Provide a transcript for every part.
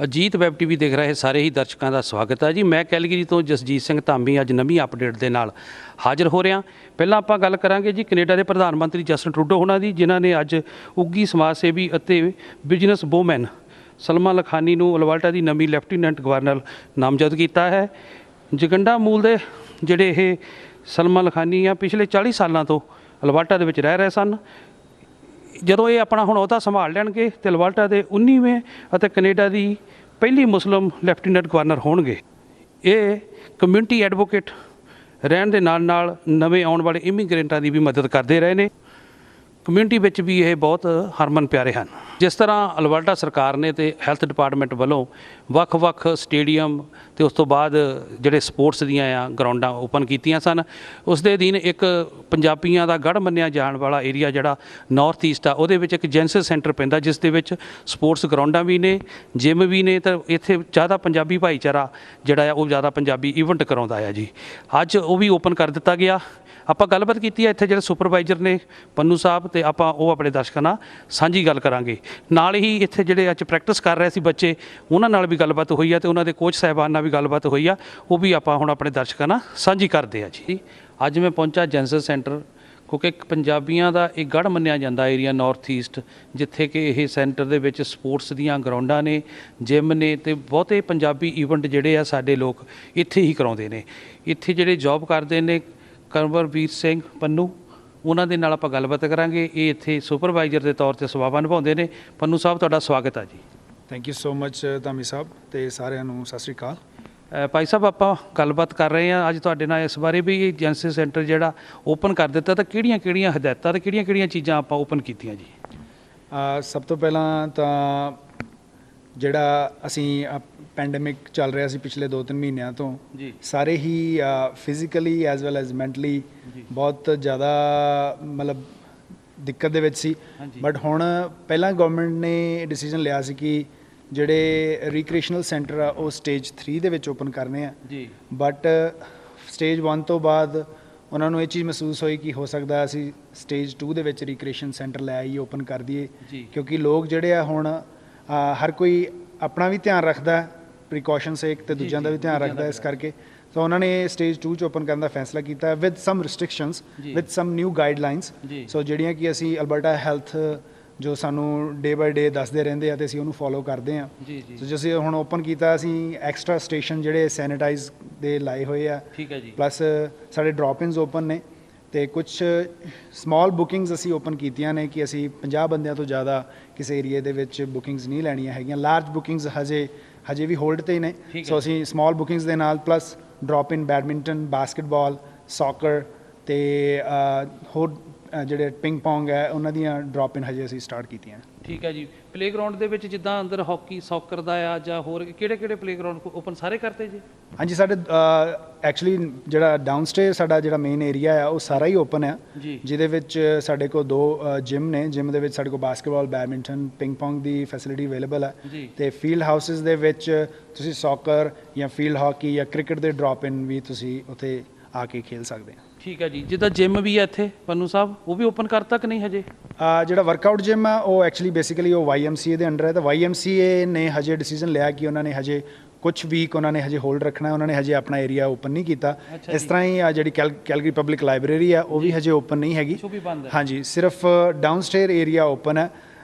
Ajit web TV ਦੇਖ ਰਹੇ ਸਾਰੇ ਹੀ ਦਰਸ਼ਕਾਂ ਦਾ ਸਵਾਗਤ ਹੈ ਜੀ। ਮੈਂ ਕੈਲਗਰੀ ਤੋਂ ਜਸਜੀਤ ਸਿੰਘ ਧਾਮੀ ਅੱਜ ਨਵੀਂ ਅਪਡੇਟ ਦੇ ਨਾਲ ਹਾਜ਼ਰ ਹੋ ਰਿਹਾ। ਪਹਿਲਾਂ ਆਪਾਂ ਗੱਲ ਕਰਾਂਗੇ ਜੀ ਕੈਨੇਡਾ ਦੇ ਪ੍ਰਧਾਨ ਮੰਤਰੀ ਜਸਟਿਨ ਟਰੂਡੋ ਹੋਣਾ ਦੀ, ਜਿਨ੍ਹਾਂ ਨੇ ਅੱਜ ਉੱਗੀ ਸਮਾਜ ਸੇਵੀ ਅਤੇ ਬਿਜ਼ਨਸ ਵੂਮੈਨ ਸਲਮਾ ਲਖਾਨੀ ਨੂੰ ਅਲਬਰਟਾ ਦੀ ਨਵੀਂ ਲੈਫਟੀਨੈਂਟ ਗਵਰਨਰ ਨਾਮਜ਼ਦ ਕੀਤਾ ਹੈ। ਜਗੰਡਾ ਮੂਲ ਦੇ ਜਿਹੜੇ ਇਹ ਸਲਮਾ ਲਖਾਨੀ ਆ ਪਿਛਲੇ 40 ਸਾਲਾਂ ਤੋਂ ਅਲਬਰਟਾ ਦੇ ਵਿੱਚ ਰਹਿ ਰਹੇ ਸਨ। ਜਦੋਂ ਇਹ ਆਪਣਾ ਹੁਣ ਅਹੁਦਾ ਸੰਭਾਲ ਲੈਣਗੇ ਤੇ ਅਲਬਰਟਾ ਦੇ 19ਵੇਂ ਅਤੇ ਕੈਨੇਡਾ ਦੀ ਪਹਿਲੀ ਮੁਸਲਿਮ ਲੈਫਟੀਨੈਂਟ ਗਵਰਨਰ ਹੋਣਗੇ। ਇਹ ਕਮਿਊਨਿਟੀ ਐਡਵੋਕੇਟ ਰਹਿਣ ਦੇ ਨਾਲ ਨਾਲ ਨਵੇਂ ਆਉਣ ਵਾਲੇ ਇਮੀਗ੍ਰੈਂਟਾਂ ਦੀ ਵੀ ਮਦਦ ਕਰਦੇ ਰਹੇ ਨੇ। ਕਮਿਊਨਿਟੀ ਵਿੱਚ ਵੀ ਇਹ ਬਹੁਤ ਹਰਮਨ ਪਿਆਰੇ ਹਨ। ਜਿਸ ਤਰ੍ਹਾਂ ਅਲਬਰਟਾ ਸਰਕਾਰ ਨੇ ਤੇ ਹੈਲਥ ਡਿਪਾਰਟਮੈਂਟ ਵੱਲੋਂ ਵੱਖ-ਵੱਖ ਸਟੇਡੀਅਮ ਤੇ ਉਸ ਤੋਂ ਬਾਅਦ ਜਿਹੜੇ ਸਪੋਰਟਸ ਦੀਆਂ ਆ ਗਰਾਊਂਡਾਂ ਓਪਨ ਕੀਤੀਆਂ ਸਨ, ਉਸ ਦੇ ਅਧੀਨ ਇੱਕ ਪੰਜਾਬੀਆਂ ਦਾ ਗੜ੍ਹ ਮੰਨਿਆ ਜਾਣ ਵਾਲਾ ਏਰੀਆ ਜਿਹੜਾ ਨਾਰਥ ਈਸਟ ਆ, ਉਹਦੇ ਵਿੱਚ ਇੱਕ ਜੈਂਸਿਸ ਸੈਂਟਰ ਪੈਂਦਾ, ਜਿਸ ਦੇ ਵਿੱਚ ਸਪੋਰਟਸ ਗਰਾਊਂਡਾਂ ਵੀ ਨੇ, ਜਿਮ ਵੀ ਨੇ। ਤਾਂ ਇੱਥੇ ਜ਼ਿਆਦਾ ਪੰਜਾਬੀ ਭਾਈਚਾਰਾ ਜਿਹੜਾ ਆ ਉਹ ਜ਼ਿਆਦਾ ਪੰਜਾਬੀ ਈਵੈਂਟ ਕਰਾਉਂਦਾ ਆ ਜੀ। ਅੱਜ ਉਹ ਵੀ ਓਪਨ ਕਰ ਦਿੱਤਾ ਗਿਆ। ਆਪਾਂ ਗੱਲਬਾਤ ਕੀਤੀ ਹੈ ਇੱਥੇ ਜਿਹੜੇ ਸੁਪਰਵਾਈਜ਼ਰ ਨੇ ਪੰਨੂ ਸਾਹਿਬ, ਤੇ ਆਪਾਂ ਉਹ ਆਪਣੇ ਦਰਸ਼ਕਾਂ ਨਾਲ ਸਾਂਝੀ ਗੱਲ ਕਰਾਂਗੇ। ਨਾਲ ਹੀ ਇੱਥੇ ਜਿਹੜੇ ਅੱਜ ਪ੍ਰੈਕਟਿਸ ਕਰ ਰਹੇ ਸੀ ਬੱਚੇ, ਉਹਨਾਂ ਨਾਲ ਵੀ ਗੱਲਬਾਤ ਹੋਈ ਆ ਤੇ ਉਹਨਾਂ ਦੇ ਕੋਚ ਸਾਹਿਬਾਨ ਨਾਲ ਵੀ ਗੱਲਬਾਤ ਹੋਈ ਆ, ਉਹ ਵੀ ਆਪਾਂ ਹੁਣ ਆਪਣੇ ਦਰਸ਼ਕਾਂ ਨਾਲ ਸਾਂਝੀ ਕਰਦੇ ਆ ਜੀ। ਅੱਜ ਮੈਂ ਪਹੁੰਚਾ ਜੈਂਸਿਸ ਸੈਂਟਰ, ਕਿਉਂਕਿ ਇੱਕ ਪੰਜਾਬੀਆਂ ਦਾ ਇਹ ਗੜ੍ਹ ਮੰਨਿਆ ਜਾਂਦਾ ਏਰੀਆ ਨਾਰਥ ਈਸਟ, ਜਿੱਥੇ ਕਿ ਇਹ ਸੈਂਟਰ ਦੇ ਵਿੱਚ ਸਪੋਰਟਸ ਦੀਆਂ ਗਰਾਊਂਡਾਂ ਨੇ, ਜਿਮ ਨੇ, ਤੇ ਬਹੁਤੇ ਪੰਜਾਬੀ ਈਵੈਂਟ ਜਿਹੜੇ ਆ ਸਾਡੇ ਲੋਕ ਇੱਥੇ ਹੀ ਕਰਾਉਂਦੇ ਨੇ। ਇੱਥੇ ਜਿਹੜੇ ਜੌਬ ਕਰਦੇ ਨੇ ਕਰਮਵੀਰ ਸਿੰਘ ਪੰਨੂ, ਉਹਨਾਂ ਦੇ ਨਾਲ ਆਪਾਂ ਗੱਲਬਾਤ ਕਰਾਂਗੇ। ਇਹ ਇੱਥੇ ਸੁਪਰਵਾਈਜ਼ਰ ਦੇ ਤੌਰ 'ਤੇ ਸੇਵਾਵਾਂ ਨਿਭਾਉਂਦੇ ਨੇ। ਪੰਨੂ ਸਾਹਿਬ, ਤੁਹਾਡਾ ਸਵਾਗਤ ਹੈ ਜੀ। Thank you so much Dhami ਸਾਹਿਬ, ਤੇ ਸਾਰਿਆਂ ਨੂੰ ਸਤਿ ਸ਼੍ਰੀ ਅਕਾਲ। ਭਾਈ ਸਾਹਿਬ, ਆਪਾਂ ਗੱਲਬਾਤ ਕਰ ਰਹੇ ਹਾਂ ਅੱਜ ਤੁਹਾਡੇ ਨਾਲ ਇਸ ਬਾਰੇ ਵੀ ਇਹ ਜੈਂਸਿਸ ਸੈਂਟਰ ਜਿਹੜਾ ਓਪਨ ਕਰ ਦਿੱਤਾ, ਤਾਂ ਕਿਹੜੀਆਂ ਹਦਾਇਤਾਂ ਤੇ ਕਿਹੜੀਆਂ ਚੀਜ਼ਾਂ ਆਪਾਂ ਓਪਨ ਕੀਤੀਆਂ ਜੀ? ਸਭ ਤੋਂ ਪਹਿਲਾਂ ਤਾਂ ਜਿਹੜਾ ਅਸੀਂ ਪੈਂਡੇਮਿਕ ਚੱਲ ਰਿਹਾ ਸੀ ਪਿਛਲੇ 2-3 ਮਹੀਨਿਆਂ ਤੋਂ ਜੀ, ਸਾਰੇ ਹੀ physically as well as mentally ਬਹੁਤ ਜ਼ਿਆਦਾ ਮਤਲਬ ਦਿੱਕਤ ਦੇ ਵਿੱਚ ਸੀ। ਬਟ ਹੁਣ ਪਹਿਲਾਂ ਗਵਰਨਮੈਂਟ ਨੇ ਡਿਸੀਜਨ ਲਿਆ ਸੀ ਕਿ ਜਿਹੜੇ ਰੀਕ੍ਰੀਏਸ਼ਨਲ ਸੈਂਟਰ ਆ ਉਹ ਸਟੇਜ 3 ਦੇ ਵਿੱਚ ਓਪਨ ਕਰਨੇ ਆ ਜੀ। ਬਟ ਸਟੇਜ 1 ਤੋਂ ਬਾਅਦ ਉਹਨਾਂ ਨੂੰ ਇਹ ਚੀਜ਼ ਮਹਿਸੂਸ ਹੋਈ ਕਿ ਹੋ ਸਕਦਾ ਅਸੀਂ ਸਟੇਜ 2 ਦੇ ਵਿੱਚ ਰੀਕ੍ਰੀਏਸ਼ਨ ਸੈਂਟਰ ਲੈ ਆਈਏ, ਓਪਨ ਕਰ ਦਈਏ, ਕਿਉਂਕਿ ਲੋਕ ਜਿਹੜੇ ਆ ਹੁਣ ਹਰ ਕੋਈ ਆਪਣਾ ਵੀ ਧਿਆਨ ਰੱਖਦਾ, ਪ੍ਰੀਕਾਸ਼ਨ ਸੇਕ, ਤੇ ਦੂਜਿਆਂ ਦਾ ਵੀ ਧਿਆਨ ਰੱਖਦਾ। ਇਸ ਕਰਕੇ ਤਾਂ ਉਹਨਾਂ ਨੇ ਸਟੇਜ 2 'ਚ ਓਪਨ ਕਰਨ ਦਾ ਫੈਸਲਾ ਕੀਤਾ with some restrictions, with some new guidelines. So ਜਿਹੜੀਆਂ ਕਿ ਅਸੀਂ ਅਲਬਰਟਾ ਹੈਲਥ ਜੋ ਸਾਨੂੰ ਡੇ ਬਾਏ ਡੇ ਦੱਸਦੇ ਰਹਿੰਦੇ ਆ, ਤੇ ਅਸੀਂ ਉਹਨੂੰ ਫੋਲੋ ਕਰਦੇ ਹਾਂ। ਸੋ ਜੇ ਅਸੀਂ ਹੁਣ ਓਪਨ ਕੀਤਾ, ਅਸੀਂ ਐਕਸਟਰਾ ਸਟੇਸ਼ਨ ਜਿਹੜੇ ਸੈਨੀਟਾਈਜ਼ ਦੇ ਲਾਏ ਹੋਏ ਆ, ਠੀਕ ਹੈ ਜੀ। ਪਲੱਸ ਸਾਡੇ ਡ੍ਰੌਪ ਇਨਸ ਓਪਨ ਨੇ, ਤੇ ਕੁਝ ਸਮਾਲ ਬੁਕਿੰਗਸ ਅਸੀਂ ਓਪਨ ਕੀਤੀਆਂ ਨੇ ਕਿ ਅਸੀਂ 50 ਬੰਦਿਆਂ ਤੋਂ ਜ਼ਿਆਦਾ ਕਿਸੇ ਏਰੀਏ ਦੇ ਵਿੱਚ ਬੁਕਿੰਗਸ ਨਹੀਂ ਲੈਣੀਆਂ ਹੈਗੀਆਂ। ਲਾਰਜ ਬੁਕਿੰਗਸ ਹਜੇ ਵੀ ਹੋਲਡ 'ਤੇ ਹੀ ਨੇ। ਸੋ ਅਸੀਂ ਸਮਾਲ ਬੁਕਿੰਗਸ ਦੇ ਨਾਲ ਪਲੱਸ ਡ੍ਰੌਪ ਇਨ ਬੈਡਮਿੰਟਨ, ਬਾਸਕਟਬਾਲ, ਸੌਕਰ ਤੇ ਹੋਰ ਜਿਹੜੇ ਪਿੰਗ ਪੋਂਗ ਹੈ, ਉਹਨਾਂ ਦੀਆਂ ਡ੍ਰੌਪ ਇਨ ਹਜੇ ਅਸੀਂ ਸਟਾਰਟ ਕੀਤੀਆਂ। ਠੀਕ ਹੈ ਜੀ। ਪਲੇਗਰਾਊਂਡ ਦੇ ਵਿੱਚ ਜਿੱਦਾਂ ਅੰਦਰ ਹਾਕੀ, ਸੌਕਰ ਦਾ ਆ, ਜਾਂ ਹੋਰ ਕਿਹੜੇ ਪਲੇਗਰਾਊਂਡ ਓਪਨ ਸਾਰੇ ਕਰਤੇ ਜੀ? ਹਾਂਜੀ, ਸਾਡੇ ਐਕਚੁਅਲੀ ਜਿਹੜਾ ਡਾਊਨਸਟੇਅਰ ਸਾਡਾ ਜਿਹੜਾ ਮੇਨ ਏਰੀਆ ਆ ਉਹ ਸਾਰਾ ਹੀ ਓਪਨ ਆ, ਜਿਹਦੇ ਵਿੱਚ ਸਾਡੇ ਕੋਲ 2 ਜਿਮ ਨੇ। ਜਿਮ ਦੇ ਵਿੱਚ ਸਾਡੇ ਕੋਲ ਬਾਸਕਟਬਾਲ, ਬੈਡਮਿੰਟਨ, ਪਿੰਗ ਪੋਂਗ ਦੀ ਫੈਸਿਲਿਟੀ ਅਵੇਲੇਬਲ ਹੈ, ਤੇ ਫੀਲਡ ਹਾਊਸਿਸ ਦੇ ਵਿੱਚ ਤੁਸੀਂ ਸੌਕਰ ਜਾਂ ਫੀਲਡ ਹਾਕੀ ਜਾਂ ਕ੍ਰਿਕਟ ਦੇ ਡ੍ਰੌਪ ਇਨ ਵੀ ਤੁਸੀਂ ਉੱਥੇ ਆ ਕੇ ਖੇਲ ਸਕਦੇ ਆ। ਠੀਕ ਹੈ ਜੀ। ਜਿੱਦਾਂ ਜਿਮ ਵੀ ਹੈ ਇੱਥੇ ਪੰਨੂ ਸਾਹਿਬ, ਉਹ ਵੀ ਓਪਨ ਕਰਤਾ ਕਿ ਨਹੀਂ ਹਜੇ? ਜਿਹੜਾ ਵਰਕਆਊਟ ਜਿਮ ਆ ਉਹ ਐਕਚੁਅਲੀ ਬੇਸਿਕਲੀ ਉਹ YMCA ਦੇ ਅੰਡਰ ਹੈ, ਤਾਂ YMCA ਨੇ ਹਜੇ ਡਿਸੀਜਨ ਲਿਆ ਕਿ ਉਹਨਾਂ ਨੇ ਹਜੇ ਕੁਝ ਵੀਕ ਉਹਨਾਂ ਨੇ ਹਜੇ ਹੋਲਡ ਰੱਖਣਾ, ਉਹਨਾਂ ਨੇ ਹਜੇ ਆਪਣਾ ਏਰੀਆ ਓਪਨ ਨਹੀਂ ਕੀਤਾ। ਇਸ ਤਰ੍ਹਾਂ ਹੀ ਜਿਹੜੀ ਕੈਲਗਰੀ ਪਬਲਿਕ ਲਾਇਬ੍ਰੇਰੀ ਆ ਉਹ ਵੀ ਹਜੇ ਓਪਨ ਨਹੀਂ ਹੈਗੀ। ਹਾਂਜੀ, ਸਿਰਫ ਡਾਊਨਸਟੇਅਰ ਏਰੀਆ ਓਪਨ ਹੈ,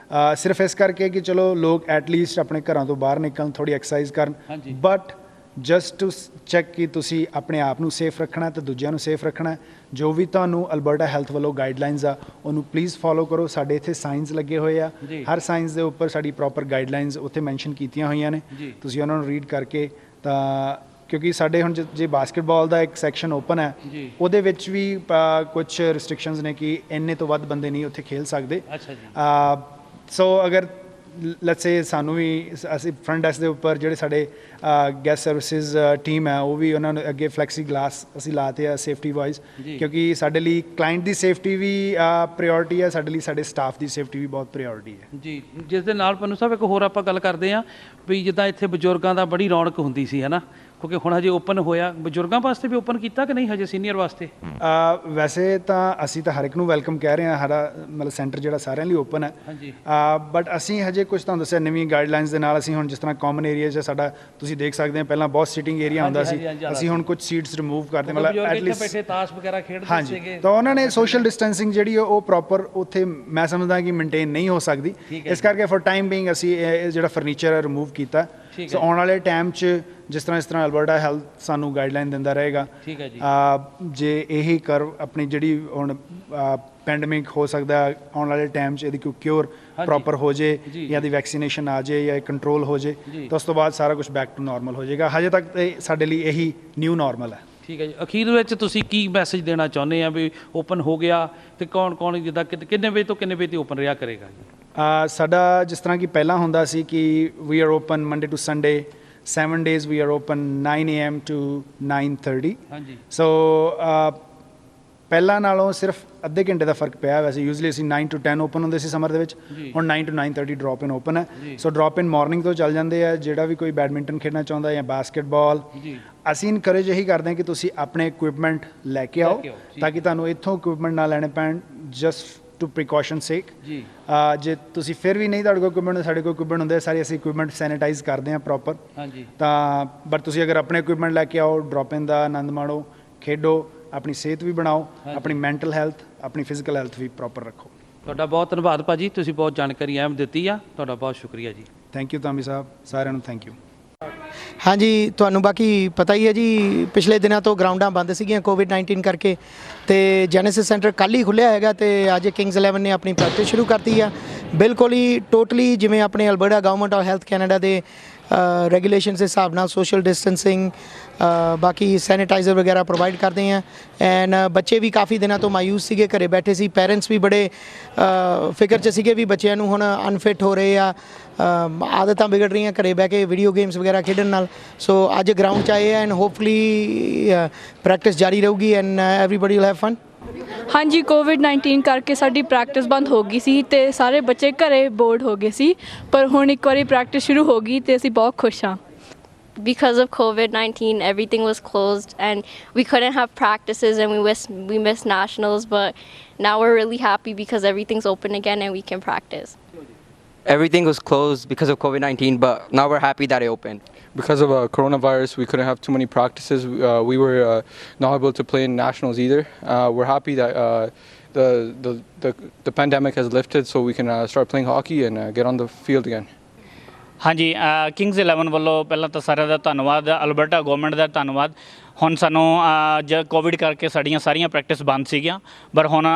ਸਿਰਫ ਇਸ ਕਰਕੇ ਕਿ ਚਲੋ ਲੋਕ ਐਟਲੀਸਟ ਆਪਣੇ ਘਰਾਂ ਤੋਂ ਬਾਹਰ ਨਿਕਲਣ, ਥੋੜ੍ਹੀ ਐਕਸਰਸਾਈਜ਼ ਕਰਨ, ਬਟ ਜਸਟ ਟੂ ਚੈੱਕ ਕਿ ਤੁਸੀਂ ਆਪਣੇ ਆਪ ਨੂੰ ਸੇਫ ਰੱਖਣਾ ਤੇ ਦੂਜਿਆਂ ਨੂੰ ਸੇਫ ਰੱਖਣਾ। ਜੋ ਵੀ ਤੁਹਾਨੂੰ ਅਲਬਰਟਾ ਹੈਲਥ ਵੱਲੋਂ ਗਾਈਡਲਾਈਨਸ ਆ ਉਹਨੂੰ ਪਲੀਜ਼ ਫੋਲੋ ਕਰੋ। ਸਾਡੇ ਇੱਥੇ ਸਾਈਨਸ ਲੱਗੇ ਹੋਏ ਆ, ਹਰ ਸਾਈਨਸ ਦੇ ਉੱਪਰ ਸਾਡੀ ਪ੍ਰੋਪਰ ਗਾਈਡਲਾਈਨਸ ਉੱਥੇ ਮੈਂਸ਼ਨ ਕੀਤੀਆਂ ਹੋਈਆਂ ਨੇ। ਤੁਸੀਂ ਉਹਨਾਂ ਨੂੰ ਰੀਡ ਕਰਕੇ, ਤਾਂ ਕਿਉਂਕਿ ਸਾਡੇ ਹੁਣ ਜੇ ਬਾਸਕਟਬਾਲ ਦਾ ਇੱਕ ਸੈਕਸ਼ਨ ਓਪਨ ਹੈ, ਉਹਦੇ ਵਿੱਚ ਵੀ ਕੁਝ ਰਿਸਟ੍ਰਿਕਸ਼ਨਸ ਨੇ ਕਿ ਇੰਨੇ ਤੋਂ ਵੱਧ ਬੰਦੇ ਨਹੀਂ ਉੱਥੇ ਖੇਲ ਸਕਦੇ। ਸੋ ਅਗਰ ਲੈਟਸ ਸੇ ਸਾਨੂੰ ਵੀ ਅਸੀਂ ਫਰੰਟ ਡੈਸਕ ਦੇ ਉੱਪਰ ਜਿਹੜੇ ਸਾਡੇ ਗੈਸਟ ਸਰਵਿਸਿਜ਼ ਟੀਮ ਹੈ, ਉਹ ਵੀ ਉਹਨਾਂ ਨੂੰ ਅੱਗੇ ਫਲੈਕਸੀ ਗਲਾਸ ਅਸੀਂ ਲਾਤੇ ਆ ਸੇਫਟੀ ਵਾਈਜ਼, ਕਿਉਂਕਿ ਸਾਡੇ ਲਈ ਕਲਾਇੰਟ ਦੀ ਸੇਫਟੀ ਵੀ ਪ੍ਰਾਇਓਰਟੀ ਹੈ, ਸਾਡੇ ਲਈ ਸਾਡੇ ਸਟਾਫ ਦੀ ਸੇਫਟੀ ਵੀ ਬਹੁਤ ਪ੍ਰਾਇਓਰਟੀ ਹੈ ਜੀ। ਜਿਸ ਦੇ ਨਾਲ ਪੰਨੂ ਸਾਹਿਬ ਇੱਕ ਹੋਰ ਆਪਾਂ ਗੱਲ ਕਰਦੇ ਹਾਂ ਵੀ ਜਿੱਦਾਂ ਇੱਥੇ ਬਜ਼ੁਰਗਾਂ ਦਾ ਬੜੀ ਰੌਣਕ ਹੁੰਦੀ ਸੀ, ਹੈ ਨਾ, ਕਿਉਂਕਿ ਹੁਣ ਹਜੇ ਓਪਨ ਹੋਇਆ, ਬਜ਼ੁਰਗਾਂ ਵਾਸਤੇ ਵੀ ਓਪਨ ਕੀਤਾ ਕਿ ਨਹੀਂ ਹਜੇ ਸੀਨੀਅਰ ਵਾਸਤੇ? ਵੈਸੇ ਤਾਂ ਅਸੀਂ ਤਾਂ ਹਰ ਇੱਕ ਨੂੰ ਵੈਲਕਮ ਕਹਿ ਰਹੇ ਹਾਂ, ਸਾਡਾ ਮਤਲਬ ਸੈਂਟਰ ਜਿਹੜਾ ਸਾਰਿਆਂ ਲਈ ਓਪਨ ਹੈ। ਹਾਂਜੀ। ਬਟ ਅਸੀਂ ਹਜੇ ਕੁਝ ਤੁਹਾਨੂੰ ਦੱਸਿਆ ਨਵੀਂ ਗਾਈਡਲਾਈਨਸ ਦੇ ਨਾਲ ਅਸੀਂ ਹੁਣ ਜਿਸ ਤਰ੍ਹਾਂ ਕਾਮਨ ਏਰੀਆ 'ਚ ਸਾਡਾ ਤੁਸੀਂ ਦੇਖ ਸਕਦੇ ਹੋ ਪਹਿਲਾਂ ਬਹੁਤ ਸੀਟਿੰਗ ਏਰੀਆ ਹੁੰਦਾ ਸੀ, ਅਸੀਂ ਹੁਣ ਕੁਝ ਸੀਟਸ ਰਿਮੂਵ ਕਰਦੇ ਮਤਲਬ ਐਟਲੀਸਟ ਬੈਠੇ ਤਾਸ਼ ਵਗੈਰਾ ਖੇਡਦੇ ਸੀਗੇ, ਤਾਂ ਉਹਨਾਂ ਨੇ ਸੋਸ਼ਲ ਡਿਸਟੈਂਸਿੰਗ ਜਿਹੜੀ ਉਹ ਪ੍ਰੋਪਰ ਉੱਥੇ ਮੈਂ ਸਮਝਦਾ ਕਿ ਮੇਨਟੇਨ ਨਹੀਂ ਹੋ ਸਕਦੀ, ਇਸ ਕਰਕੇ ਫॉर ਟਾਈਮ ਬੀਇੰਗ ਅਸੀਂ ਇਹ ਜਿਹੜਾ ਫਰਨੀਚਰ ਹੈ ਰਿਮੂਵ ਕੀਤਾ। ਸੋ ਆਉਣ ਵਾਲੇ ਟਾਈਮ 'ਚ ਜਿਸ ਤਰ੍ਹਾਂ ਅਲਬਰਟਾ ਹੈਲਥ ਸਾਨੂੰ ਗਾਈਡਲਾਈਨ ਦਿੰਦਾ ਰਹੇਗਾ, ਠੀਕ ਹੈ ਜੀ, ਜੇ ਇਹੀ ਕਰਵ ਆਪਣੀ ਜਿਹੜੀ ਹੁਣ ਪੈਂਡੇਮਿਕ ਹੋ ਸਕਦਾ ਆਉਣ ਵਾਲੇ ਟਾਈਮ 'ਚ ਇਹਦੀ ਕੋਈ ਕਿਉਰ ਪ੍ਰੋਪਰ ਹੋ ਜੇ ਜਾਂ ਇਹਦੀ ਵੈਕਸੀਨੇਸ਼ਨ ਆ ਜੇ ਜਾਂ ਕੰਟਰੋਲ ਹੋ ਜੇ ਤਾਂ ਉਸ ਤੋਂ ਬਾਅਦ ਸਾਰਾ ਕੁਝ ਬੈਕ ਟੂ ਨਾਰਮਲ ਹੋ ਜਾਏਗਾ। ਹਜੇ ਤੱਕ ਤੇ ਸਾਡੇ ਲਈ ਇਹੀ ਨਿਊ ਨਾਰਮਲ ਹੈ। ਠੀਕ ਹੈ ਜੀ, ਅਖੀਰ ਵਿੱਚ ਤੁਸੀਂ ਕੀ ਮੈਸੇਜ ਦੇਣਾ ਚਾਹੁੰਦੇ ਆ ਵੀ ਓਪਨ ਹੋ ਗਿਆ ਤੇ ਕੌਣ ਜਿੱਦਾਂ ਕਿੰਨੇ ਵਜੇ ਤੋਂ ਕਿੰਨੇ ਵਜੇ ਤੇ ਓਪਨ ਰਿਹਾ ਕਰੇਗਾ ਜੀ? ਸਾਡਾ ਜਿਸ ਤਰ੍ਹਾਂ ਕਿ ਪਹਿਲਾਂ ਹੁੰਦਾ ਸੀ ਕਿ we are open Monday to Sunday 7 days we are open 9 AM to 9:30। ਹਾਂਜੀ। ਸੋ ਪਹਿਲਾਂ ਨਾਲੋਂ ਸਿਰਫ ਅੱਧੇ ਘੰਟੇ ਦਾ ਫਰਕ ਪਿਆ। ਵੈਸੇ ਯੂਜ਼ਲੀ ਅਸੀਂ 9 to 10 ਓਪਨ ਹੁੰਦੇ ਸੀ ਸਮਰ ਦੇ ਵਿੱਚ, ਹੁਣ 9 to 9:30 ਡ੍ਰੌਪ ਇਨ ਓਪਨ ਹੈ। ਸੋ ਡ੍ਰੌਪ ਇਨ ਮਾਰਨਿੰਗ ਤੋਂ ਚੱਲ ਜਾਂਦੇ ਆ, ਜਿਹੜਾ ਵੀ ਕੋਈ ਬੈਡਮਿੰਟਨ ਖੇਡਣਾ ਚਾਹੁੰਦਾ ਜਾਂ ਬਾਸਕਟਬਾਲ, ਅਸੀਂ ਇਨਕਰੇਜ ਇਹੀ ਕਰਦੇ ਹਾਂ ਕਿ ਤੁਸੀਂ ਆਪਣੇ ਇਕੁਇਪਮੈਂਟ ਲੈ ਕੇ ਆਓ ਤਾਂ ਕਿ ਤੁਹਾਨੂੰ ਇੱਥੋਂ ਇਕੁਇਪਮੈਂਟ ਨਾ ਲੈਣੇ ਪੈਣ, ਜਸਟ ਟੂ ਪ੍ਰੀਕਾਸ਼ਨ ਸੇਕ। ਜੇ ਤੁਸੀਂ ਫਿਰ ਵੀ ਨਹੀਂ ਤੁਹਾਡੇ ਕੋਲ ਇਕੁਇਪਮੈਂਟ, ਸਾਡੇ ਕੋਲ ਇਕੁਇਪਮੈਂਟ ਹੁੰਦੇ ਸਾਰੇ, ਅਸੀਂ ਇਕੁਇਪਮੈਂਟ ਸੈਨੀਟਾਈਜ਼ ਕਰਦੇ ਹਾਂ ਪ੍ਰੋਪਰ। ਹਾਂਜੀ। ਤਾਂ ਬਟ ਤੁਸੀਂ ਅਗਰ ਆਪਣੇ ਇਕੁਇਪਮੈਂਟ ਲੈ ਕੇ ਆਓ, ਡ੍ਰੌਪ ਇਨ ਦਾ ਆਨੰਦ ਮਾਣੋ, ਖੇਡੋ, ਆਪਣੀ ਸਿਹਤ ਵੀ ਬਣਾਓ, ਆਪਣੀ ਮੈਂਟਲ ਹੈਲਥ, ਆਪਣੀ ਫਿਜ਼ੀਕਲ ਹੈਲਥ ਵੀ ਪ੍ਰੋਪਰ ਰੱਖੋ। ਤੁਹਾਡਾ ਬਹੁਤ ਧੰਨਵਾਦ ਭਾਜੀ, ਤੁਸੀਂ ਬਹੁਤ ਜਾਣਕਾਰੀ ਅਹਿਮ ਦਿੱਤੀ ਆ, ਤੁਹਾਡਾ ਬਹੁਤ ਸ਼ੁਕਰੀਆ ਜੀ। ਥੈਂਕ ਯੂ ਧਾਮੀ ਸਾਹਿਬ, ਸਾਰਿਆਂ ਨੂੰ ਥੈਂਕ ਯੂ। ਹਾਂਜੀ, ਤੁਹਾਨੂੰ ਬਾਕੀ ਪਤਾ ਹੀ ਹੈ ਜੀ, ਪਿਛਲੇ ਦਿਨਾਂ ਤੋਂ ਗਰਾਊਂਡਾਂ ਬੰਦ ਸੀਗੀਆਂ ਕੋਵਿਡ-19 ਕਰਕੇ, ਤੇ ਜੈਨੇਸਿਸ ਸੈਂਟਰ ਕੱਲ੍ਹ ਹੀ ਖੁੱਲ੍ਹਿਆ ਹੈਗਾ ਤੇ ਅੱਜ ਕਿੰਗਸ 11 ਨੇ ਆਪਣੀ ਪ੍ਰੈਕਟਿਸ ਸ਼ੁਰੂ ਕਰਤੀ ਆ। ਬਿਲਕੁਲ ਹੀ ਟੋਟਲੀ ਜਿਵੇਂ ਆਪਣੇ Alberta government of health Canada ਦੇ ਰੈਗੂਲੇਸ਼ਨਸ ਦੇ ਹਿਸਾਬ ਨਾਲ ਸੋਸ਼ਲ ਡਿਸਟੈਂਸਿੰਗ, ਬਾਕੀ ਸੈਨੀਟਾਈਜ਼ਰ ਵਗੈਰਾ ਪ੍ਰੋਵਾਈਡ ਕਰਦੇ ਆ। ਐਂਡ ਬੱਚੇ ਵੀ ਕਾਫੀ ਦਿਨਾਂ ਤੋਂ ਮਾਯੂਸ ਸੀਗੇ, ਘਰੇ ਬੈਠੇ ਸੀ, ਪੈਰੈਂਟਸ ਵੀ ਬੜੇ ਫਿਕਰ 'ਚ ਸੀਗੇ ਵੀ ਬੱਚਿਆਂ ਨੂੰ ਹੁਣ ਅਨਫਿਟ ਹੋ ਰਹੇ ਆ, ਆਦਤਾਂ ਵਿਗੜ ਰਹੀਆਂ ਘਰੇ ਬਹਿ ਕੇ ਵੀਡੀਓ ਗੇਮਸ ਵਗੈਰਾ ਖੇਡਣ ਨਾਲ। ਸੋ ਅੱਜ ਗਰਾਊਂਡ 'ਚ ਆਏ ਆ ਐਂਡ ਹੋਪਫੁਲੀ ਪ੍ਰੈਕਟਿਸ ਜਾਰੀ ਰਹੂਗੀ and everybody will have fun. ਹਾਂਜੀ, ਕੋਵਿਡ-19 ਕਰਕੇ ਸਾਡੀ ਪ੍ਰੈਕਟਿਸ ਬੰਦ ਹੋ ਗਈ ਸੀ ਤੇ ਸਾਰੇ ਬੱਚੇ ਘਰੇ ਬੋਰਡ ਹੋ ਗਏ ਸੀ, ਪਰ ਹੁਣ ਇੱਕ ਵਾਰੀ ਪ੍ਰੈਕਟਿਸ ਸ਼ੁਰੂ ਹੋ ਗਈ ਤੇ ਅਸੀਂ ਬਹੁਤ ਖੁਸ਼ ਹਾਂ। Because of COVID-19, everything was closed and we couldn't have practices and we missed nationals, but now we're really happy because everything's open again and we can practice. Everything was closed because of COVID-19, but now we're happy that it opened. Because of coronavirus, we couldn't have too many practices. We were not able to play in nationals either. We're happy that the pandemic has lifted, so we can start playing hockey and get on the field again. ਹਾਂਜੀ, Kings 11 ਵੱਲੋਂ ਪਹਿਲਾਂ ਤਾਂ ਸਾਰਿਆਂ ਦਾ ਧੰਨਵਾਦ, Alberta government ਦਾ ਧੰਨਵਾਦ। ਹੁਣ ਸਾਨੂੰ Covid ਕਰਕੇ ਸਾਰੀਆਂ ਪ੍ਰੈਕਟਿਸ ਬੰਦ ਸੀਗੀਆਂ, ਪਰ ਹੁਣ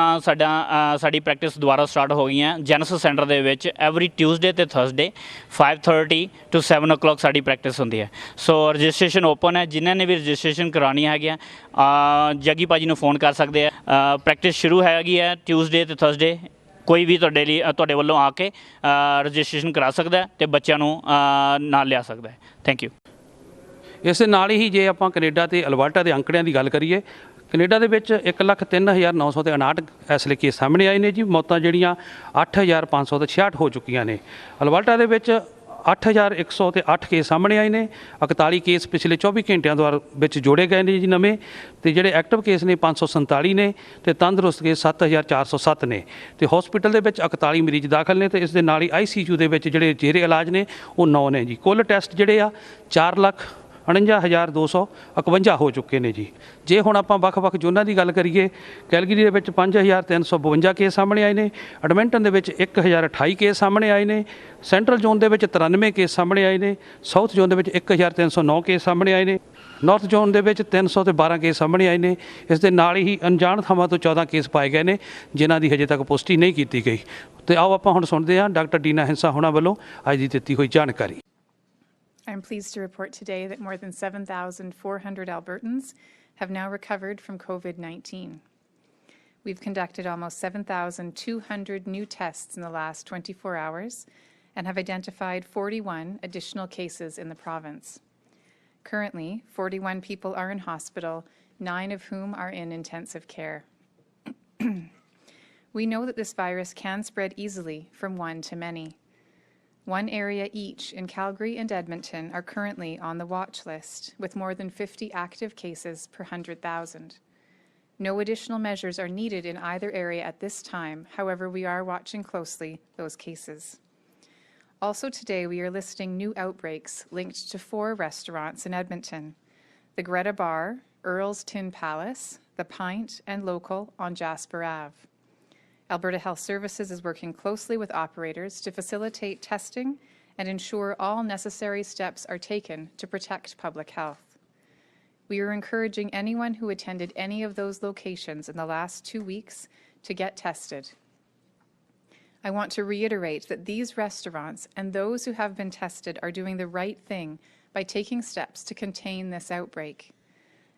ਸਾਡੀ ਪ੍ਰੈਕਟਿਸ ਦੁਬਾਰਾ ਸਟਾਰਟ ਹੋ ਗਈਆਂ ਜੈਨੇਸਿਸ ਸੈਂਟਰ ਦੇ ਵਿੱਚ। ਐਵਰੀ ਟਿਊਜ਼ਡੇ ਅਤੇ ਥਰਸਡੇ 5:30 to 7 o'clock ਸਾਡੀ ਪ੍ਰੈਕਟਿਸ ਹੁੰਦੀ ਹੈ। ਸੋ ਰਜਿਸਟ੍ਰੇਸ਼ਨ ਓਪਨ ਹੈ, ਜਿਨ੍ਹਾਂ ਨੇ ਵੀ ਰਜਿਸਟ੍ਰੇਸ਼ਨ ਕਰਾਉਣੀ ਹੈਗੀ ਆ ਜੱਗੀ ਭਾਜੀ ਨੂੰ ਫੋਨ ਕਰ ਸਕਦੇ ਆ। ਪ੍ਰੈਕਟਿਸ ਸ਼ੁਰੂ ਹੈਗੀ ਹੈ ਟਿਊਜ਼ਡੇ ਅਤੇ ਥਰਸਡੇ, ਕੋਈ ਵੀ ਤੁਹਾਡੇ ਵੱਲੋਂ ਆ ਕੇ ਰਜਿਸਟ੍ਰੇਸ਼ਨ ਕਰਾ ਸਕਦਾ ਅਤੇ ਬੱਚਿਆਂ ਨੂੰ ਨਾਲ ਲਿਆ ਸਕਦਾ ਹੈ। Thank you. ਇਸ ਦੇ ਨਾਲ ਹੀ ਜੇ ਆਪਾਂ ਕੈਨੇਡਾ ਤੇ ਅਲਬਰਟਾ ਦੇ ਅੰਕੜਿਆਂ ਦੀ ਗੱਲ ਕਰੀਏ, ਕੈਨੇਡਾ ਦੇ ਵਿੱਚ 1,03,959 ਇਸ ਲਈ ਕੇਸ ਸਾਹਮਣੇ ਆਏ ਨੇ ਜੀ। ਮੌਤਾਂ ਜਿਹੜੀਆਂ 8,566 ਹੋ ਚੁੱਕੀਆਂ ਨੇ। ਅਲਬਰਟਾ ਦੇ ਵਿੱਚ 8,108 ਕੇਸ ਸਾਹਮਣੇ ਆਏ ਨੇ। 41 ਕੇਸ ਪਿਛਲੇ 24 ਘੰਟਿਆਂ ਦੌਰਾਨ ਵਿੱਚ ਜੋੜੇ ਗਏ ਨੇ ਜੀ ਨਵੇਂ, ਤੇ ਜਿਹੜੇ ਐਕਟਿਵ ਕੇਸ ਨੇ 547 ਨੇ, ਤੇ ਤੰਦਰੁਸਤ ਕੇਸ 7,407 ਨੇ, ਤੇ ਹਸਪੀਟਲ ਦੇ ਵਿੱਚ 41 ਮਰੀਜ਼ ਦਾਖਲ ਨੇ, ਤੇ ਇਸ ਦੇ ਨਾਲ ਹੀ ICU ਦੇ ਵਿੱਚ ਜਿਹੜੇ ਜੇਰੇ ਇਲਾਜ ਨੇ ਉਹ 9 ਨੇ ਜੀ। ਕੁੱਲ ਟੈਸਟ ਜਿਹੜੇ ਆ 4,49,251 ਹੋ ਚੁੱਕੇ ਨੇ ਜੀ। ਜੇ ਹੁਣ ਆਪਾਂ ਵੱਖ-ਵੱਖ ਜ਼ੋਨਾਂ ਦੀ ਗੱਲ ਕਰੀਏ, ਕੈਲਗਰੀ ਦੇ ਵਿੱਚ 5,352 ਕੇਸ ਸਾਹਮਣੇ ਆਏ ਨੇ, ਐਡਮਿੰਟਨ ਦੇ ਵਿੱਚ 1,028 ਕੇਸ ਸਾਹਮਣੇ ਆਏ ਨੇ, ਸੈਂਟਰਲ ਜ਼ੋਨ ਦੇ ਵਿੱਚ 93 ਕੇਸ ਸਾਹਮਣੇ ਆਏ ਨੇ, ਸਾਊਥ ਜ਼ੋਨ ਦੇ ਵਿੱਚ 1,309 ਕੇਸ ਸਾਹਮਣੇ ਆਏ ਨੇ, ਨਾਰਥ ਜ਼ੋਨ ਦੇ ਵਿੱਚ 312 ਕੇਸ ਸਾਹਮਣੇ ਆਏ ਨੇ। ਇਸ ਦੇ ਨਾਲ ਹੀ ਅਣਜਾਣ ਥਾਵਾਂ ਤੋਂ 14 ਕੇਸ ਪਾਏ ਗਏ ਨੇ, ਜਿਨ੍ਹਾਂ ਦੀ ਹਜੇ ਤੱਕ ਪੁਸ਼ਟੀ ਨਹੀਂ ਕੀਤੀ ਗਈ। ਤੇ ਆਓ ਆਪਾਂ ਹੁਣ ਸੁਣਦੇ ਹਾਂ ਡਾਕਟਰ ਡੀਨਾ ਹਿੰਸਾ ਹੋਣਾ ਵੱਲੋਂ ਅੱਜ ਦੀ ਦਿੱਤੀ ਹੋਈ ਜਾਣਕਾਰੀ। I'm pleased to report today that more than 7,400 Albertans have now recovered from COVID-19. We've conducted almost 7,200 new tests in the last 24 hours and have identified 41 additional cases in the province. Currently, 41 people are in hospital, 9 of whom are in intensive care. We know that this virus can spread easily from one to many. One area each in Calgary and Edmonton are currently on the watch list, with more than 50 active cases per 100,000. No additional measures are needed in either area at this time. However, we are watching closely those cases. Also today, we are listing new outbreaks linked to 4 restaurants in Edmonton: the Greta Bar, Earl's Tin Palace, The Pint, and Local on Jasper Ave. Alberta Health Services is working closely with operators to facilitate testing and ensure all necessary steps are taken to protect public health. We are encouraging anyone who attended any of those locations in the last 2 weeks to get tested. I want to reiterate that these restaurants and those who have been tested are doing the right thing by taking steps to contain this outbreak.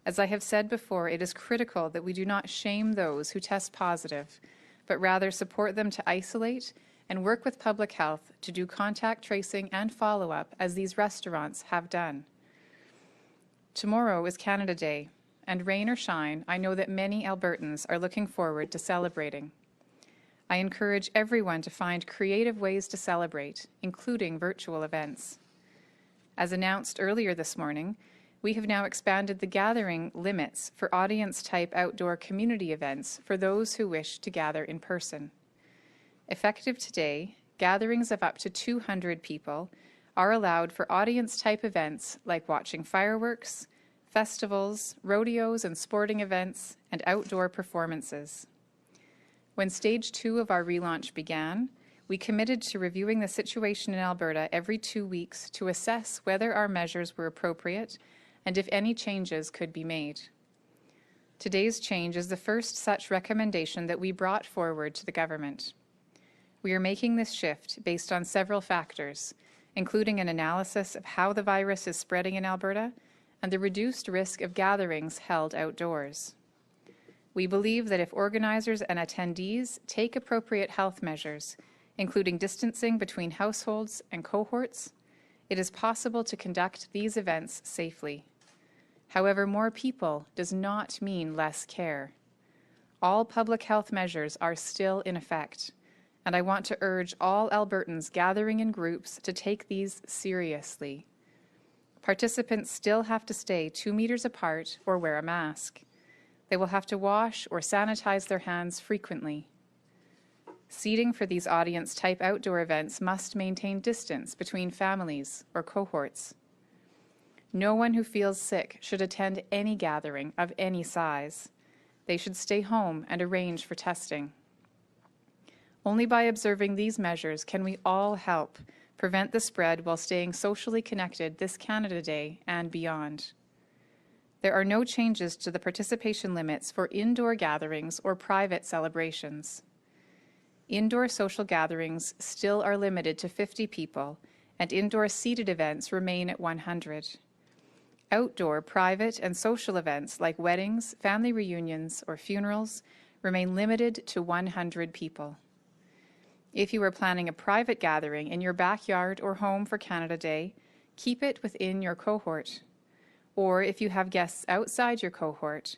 As I have said before, it is critical that we do not shame those who test positive, but rather support them to isolate and work with public health to do contact tracing and follow-up as these restaurants have done. Tomorrow is Canada Day, and rain or shine, I know that many Albertans are looking forward to celebrating. I encourage everyone to find creative ways to celebrate, including virtual events. As announced earlier this morning, we have now expanded the gathering limits for audience-type outdoor community events for those who wish to gather in person. Effective today, gatherings of up to 200 people are allowed for audience-type events like watching fireworks, festivals, rodeos and sporting events, and outdoor performances. When Stage 2 of our relaunch began, we committed to reviewing the situation in Alberta every 2 weeks to assess whether our measures were appropriate and if any changes could be made. Today's change is the first such recommendation that we brought forward to the government. We are making this shift based on several factors, including an analysis of how the virus is spreading in Alberta and the reduced risk of gatherings held outdoors. We believe that if organizers and attendees take appropriate health measures, including distancing between households and cohorts, it is possible to conduct these events safely. However, more people does not mean less care. All public health measures are still in effect, and I want to urge all Albertans gathering in groups to take these seriously. Participants still have to stay 2 meters apart or wear a mask. They will have to wash or sanitize their hands frequently. Seating for these audience-type outdoor events must maintain distance between families or cohorts. No one who feels sick should attend any gathering of any size. They should stay home and arrange for testing. Only by observing these measures can we all help prevent the spread while staying socially connected this Canada Day and beyond. There are no changes to the participation limits for indoor gatherings or private celebrations. Indoor social gatherings still are limited to 50 people, and indoor seated events remain at 100. Outdoor private and social events like weddings, family reunions, or funerals remain limited to 100 people. If you are planning a private gathering in your backyard or home for Canada Day, keep it within your cohort. Or if you have guests outside your cohort,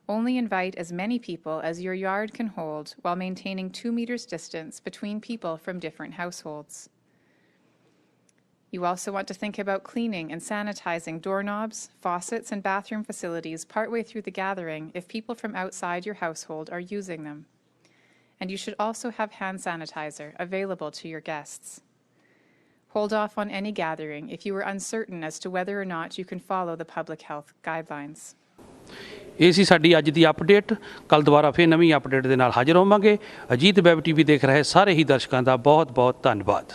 only invite as many people as your yard can hold while maintaining 2 meters distance between people from different households. You also want to think about cleaning and sanitizing doorknobs, faucets, and bathroom facilities partway through the gathering if people from outside your household are using them. And you should also have hand sanitizer available to your guests. Hold off on any gathering if you are uncertain as to whether or not you can follow the public health guidelines. ਇਹ ਸੀ ਸਾਡੀ ਅੱਜ ਦੀ update. ਕੱਲ ਦੁਬਾਰਾ ਫਿਰ ਨਵੀਂ update ਦੇ ਨਾਲ ਹਾਜ਼ਰ ਹੋਵਾਂਗੇ। ਅਜੀਤ ਵੈਬ ਟੀਵੀ ਦੇਖ ਰਹੇ ਸਾਰੇ ਹੀ ਦਰਸ਼ਕਾਂ ਦਾ ਬਹੁਤ ਬਹੁਤ ਧੰਨਵਾਦ।